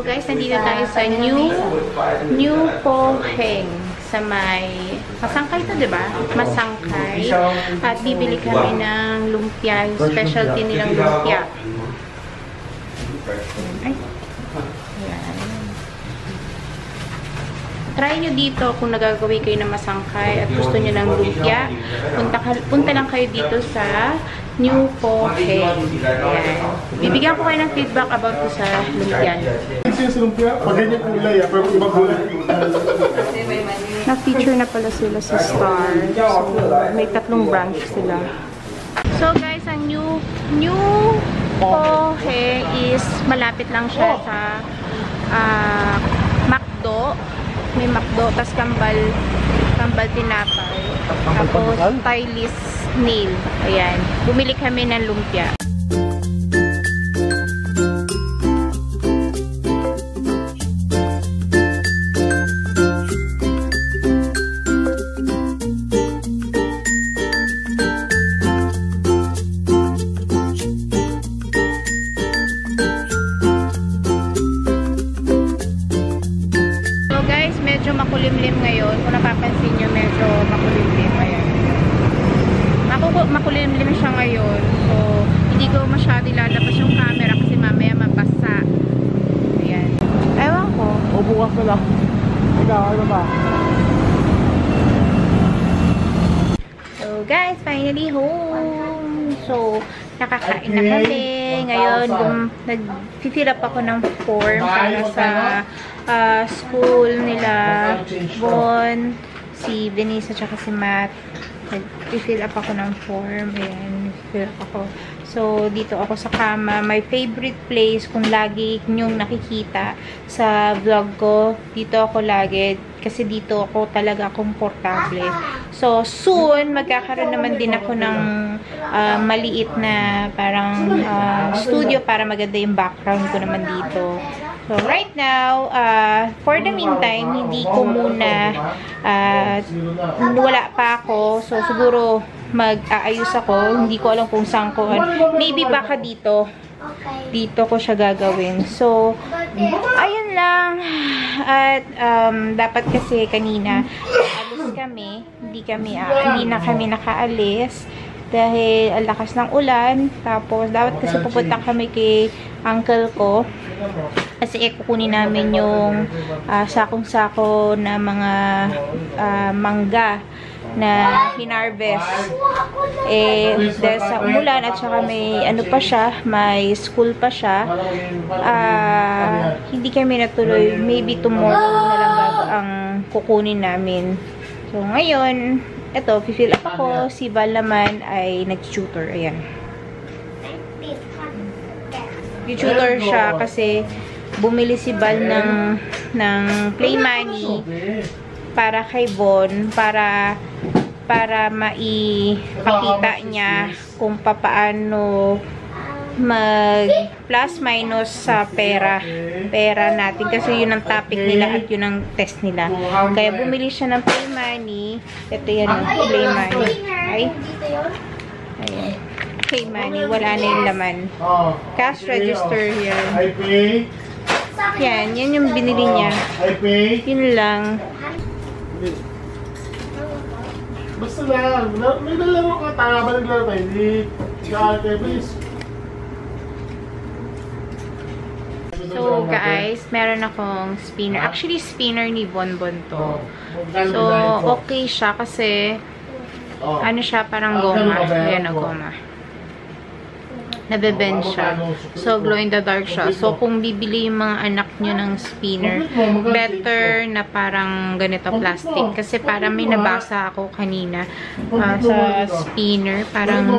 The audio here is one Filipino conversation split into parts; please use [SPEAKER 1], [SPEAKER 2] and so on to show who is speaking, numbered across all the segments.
[SPEAKER 1] So guys, nandito tayo sa New Poheng sa may Masangkay to, 'di ba? Masangkay. At bibili kami ng lumpia, yung specialty nilang lumpia. Ay. Ayan. Try nyo dito kung nagagawi kayo ng Masangkay at gusto nyo ng lumpia. Punta lang kayo dito sa New Poheng. Bibigyan ko kayo ng feedback about ko sa lumpia.
[SPEAKER 2] Kasi sa lumpia, pag ganyan kulay, pero ibang kulay.
[SPEAKER 1] Na-feature na pala sila sa Star. So, may 3 branch sila. So guys, ang New Poheng is malapit lang siya sa McDo. May McDo, tas kambal tinapay. Tapos stylist nail. Ayan. Bumili kami ng lumpia. Medyo makulimlim ngayon. Kung napapansin nyo, medyo makulimlim. Ayan. Makulimlim siya ngayon. So, hindi ko masyado lalabas yung camera kasi mamaya mabasa. Ayan. Ewan ko.
[SPEAKER 2] O, bukas na lang. Ikaw, ano ba?
[SPEAKER 1] So, guys, finally home. So, nakakain na kami. Ngayon, nag-fill up ako ng form para sa school nila Bon, si Venice at saka si Matt. Nag-fill up ako ng form. Ayan, fill up ako. So, dito ako sa kama. My favorite place, kung lagi nyong nakikita sa vlog ko, dito ako lagi. Kasi dito ako talaga komportable. So, soon, magkakaroon naman din ako ng maliit na parang studio para maganda yung background ko naman dito. So, right now, for the meantime, hindi ko muna, wala pa ako. So, siguro, mag-aayos ako. Hindi ko alam kung saan ko. Maybe baka dito. Dito ko siya gagawin. So, ayun lang. At, dapat kasi kanina, alis kami. Hindi na kami nakaalis. Dahil ang lakas ng ulan. Tapos, dapat kasi pupunta kami kay uncle ko. Kasi kukunin namin yung sakong-sako na mga mangga na hinarvest. Dahil sa umulan at saka may ano pa siya, may school pa siya, hindi kami natuloy. Maybe tomorrow na lang ang kukunin namin. So, ngayon, eto, fill up ako. Si Val naman ay nag-tutor. Ayan. Tutor siya kasi bumili si Val ng play money para kay Bon, para maipakita niya kung paano mag plus minus sa pera natin kasi yun ang topic nila at yun ang test nila. Kaya bumili siya ng play money. Ito yan ang play money. Ayan. Play money. Wala na yung laman. Cash register yan. Yan yung binili niya. Yun lang.
[SPEAKER 2] Basta lang. May nalaro ka. Tanga ba naglaro tayo? Hindi.
[SPEAKER 1] So, guys, meron akong spinner. Actually, spinner ni Bonbon to. So, okay siya kasi ano siya, parang goma. Ayan na goma. Nabebend siya. So, glow in the dark siya. So, kung bibili yung mga anak nyo ng spinner, better na parang ganito plastic. Kasi parang may nabasa ako kanina sa spinner. Parang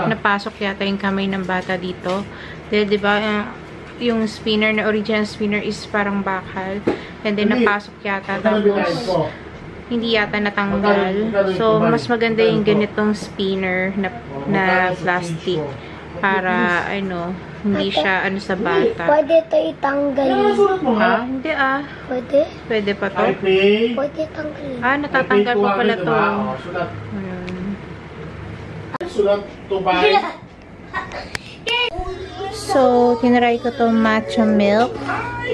[SPEAKER 1] napasok yata yung kamay ng bata dito. Dahil, diba, yung spinner na original spinner is parang bakal. And then, napasok yata. Tapos, hindi yata natanggal. So, mas maganda yung ganitong spinner na plastic. Para, ano, hindi siya, ano, sa bata.
[SPEAKER 3] Pwede ito itanggalin.
[SPEAKER 1] Hindi
[SPEAKER 3] Pwede?
[SPEAKER 1] Pwede pa to?
[SPEAKER 3] Pwede tanggalin.
[SPEAKER 1] Natatanggal pa pala to.
[SPEAKER 2] Sulat to buy.
[SPEAKER 1] So, tinry ko to matcha milk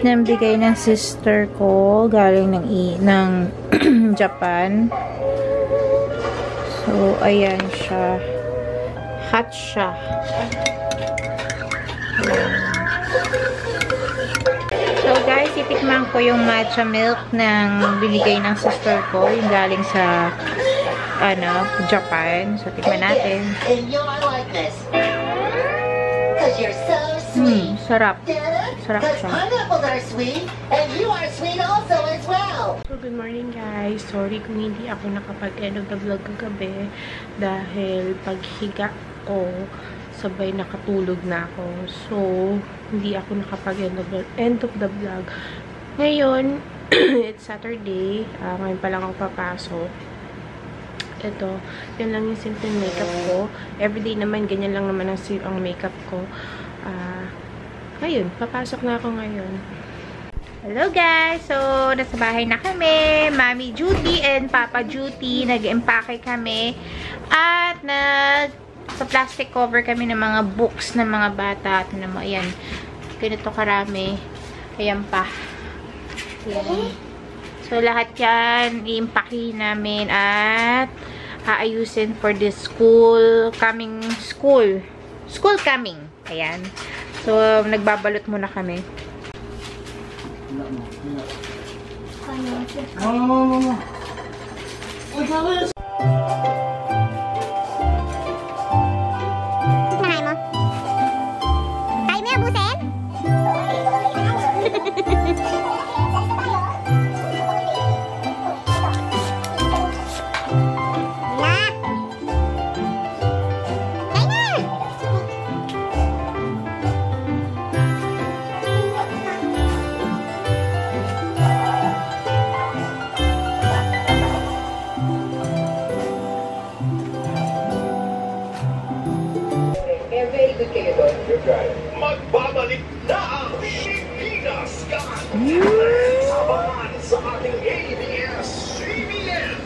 [SPEAKER 1] na bigay ng sister ko galing ng Japan. So, ayan siya. Hot siya. So, guys, itikman ko yung matcha milk ng binigay ng sister ko. Yung galing sa, Japan. So, tikman natin.
[SPEAKER 4] And you're like this. Cause you're so sweet.
[SPEAKER 1] Sarap. Sarap
[SPEAKER 4] Cause
[SPEAKER 1] siya.
[SPEAKER 4] pineapples are sweet, and you are sweet also as well.
[SPEAKER 5] So, good morning guys. Sorry kung hindi ako nakapag-end of the vlog kagabi dahil paghiga ko, sabay nakatulog na ako. So, hindi ako nakapag-end of the vlog. Ngayon, it's Saturday. Ngayon pa lang ako papasok. Ito, yun lang yung simple makeup ko. Everyday naman, ganyan lang naman ang makeup ko. Ayun, papasok na ako ngayon.
[SPEAKER 1] Hello guys! So, nasa bahay na kami. Mami Judy and Papa Judy. Nag-empake kami. At sa plastic cover kami ng mga books ng mga bata. At ayan, ganito karami. Ayan pa. Ayan. So, lahat yan, i-empake namin at aayusin for this school coming. Ayan. So, nagbabalot muna kami.
[SPEAKER 2] No.
[SPEAKER 6] Magbabalik na ang Pilipinas Got Abangan sa ating ABS-CBN.